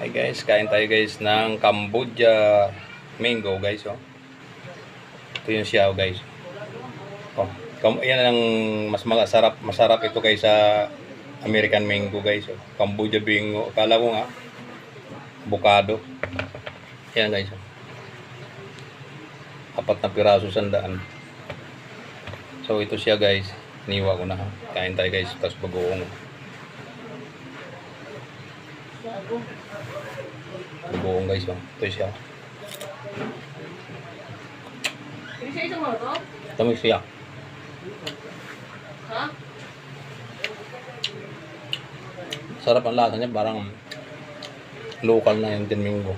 Hi guys, kain tayo guys ng Cambodia mango guys, oh. Ito yung siyaw guys. Oh, yan ang masarap ito guys sa American mango guys, oh. Cambodia mango. Akala ko nga avocado. Yan guys, oh. 4 na piraso, 100. So ito siya guys. Iniwa ko na, ha. Kain tayo guys, tapos bagoong. Bagoong guys, oh. Ito siya. Tamis siya. Ha? Sarap ang lasa niya, parang local na yung Tinmingo.